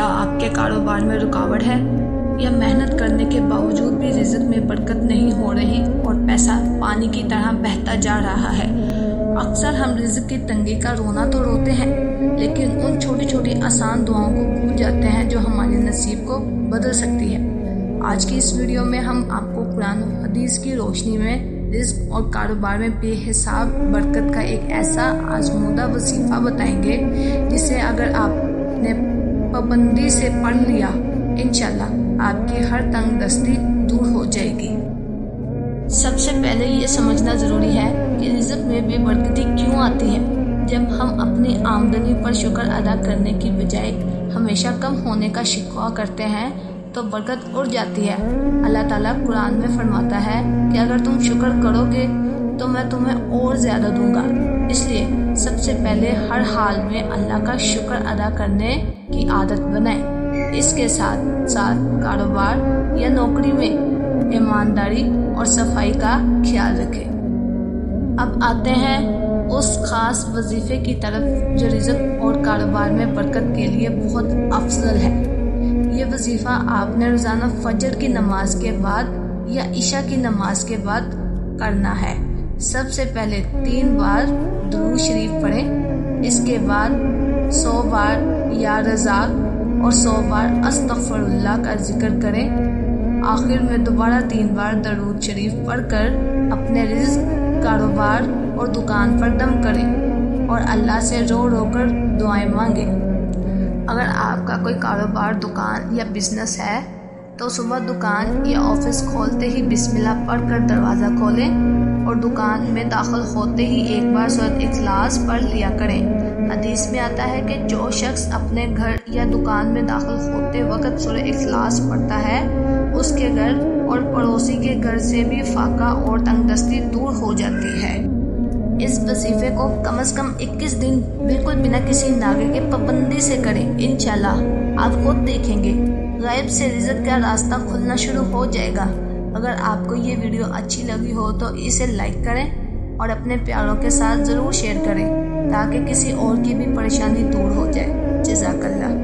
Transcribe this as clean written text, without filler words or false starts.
क्या आपके कारोबार में रुकावट है या मेहनत करने के बावजूद भी रिज़्क में बरकत नहीं हो रही और पैसा पानी की तरह बहता जा रहा है। अक्सर हम रिज़्क की तंगी का रोना तो रोते हैं, लेकिन उन छोटी छोटी आसान दुआओं को भूल जाते हैं जो हमारे नसीब को बदल सकती है। आज की इस वीडियो में हम आपको कुरान और हदीस की रोशनी में रिज़्क और कारोबार में बेहिसाब बरकत का एक ऐसा आजमूदा वजीफ़ा बताएंगे जिसे अगर आपने पाबंदी से पढ़ लिया, इंशाल्लाह आपकी हर तंग दस्ती दूर हो जाएगी। सबसे पहले ये समझना ज़रूरी है कि रिज़्क में बेबरकती क्यों आती है। जब हम अपनी आमदनी पर शुक्र अदा करने की बजाय हमेशा कम होने का शिकवा करते हैं तो बरकत उड़ जाती है। अल्लाह ताला कुरान में फरमाता है कि अगर तुम शुक्र करोगे तो मैं तुम्हें और ज़्यादा दूंगा। इसलिए सबसे पहले हर हाल में अल्लाह का शुक्र अदा करने की आदत बनाएं। इसके साथ साथ कारोबार या नौकरी में ईमानदारी और सफाई का ख्याल रखें। अब आते हैं उस ख़ास वजीफ़े की तरफ जो रिज़्क और कारोबार में बरकत के लिए बहुत अफजल है। ये वजीफ़ा आपने रोज़ाना फजर की नमाज के बाद या इशा की नमाज के बाद करना है। सबसे पहले 3 बार दुरूद शरीफ पढ़ें, इसके बाद 100 बार या रज़ाक और 100 बार अस्तगफिरुल्लाह का जिक्र करें। आखिर में दोबारा 3 बार दरूद शरीफ पढ़कर अपने रिज़्क, कारोबार और दुकान पर दम करें और अल्लाह से रो रो कर दुआएं मांगें। अगर आपका कोई कारोबार, दुकान या बिजनेस है तो सुबह दुकान या ऑफिस खोलते ही बिस्मिल्लाह पढ़कर दरवाज़ा खोलें और दुकान में दाखिल होते ही एक बार सूरत इखलास पढ़ लिया करें। हदीस में आता है कि जो शख्स अपने घर या दुकान में दाखिल होते वक्त सूरत इखलास पढ़ता है, उसके घर और पड़ोसी के घर से भी फाका और तंगदस्ती दूर हो जाती है। इस वजीफे को कम से कम 21 दिन बिल्कुल बिना किसी नागे के पाबंदी से करें। इंशाल्लाह आप खुद देखेंगे गायब से रिज़्क का रास्ता खुलना शुरू हो जाएगा। अगर आपको ये वीडियो अच्छी लगी हो तो इसे लाइक करें और अपने प्यारों के साथ ज़रूर शेयर करें ताकि किसी और की भी परेशानी दूर हो जाए। जज़ाकल्लाह।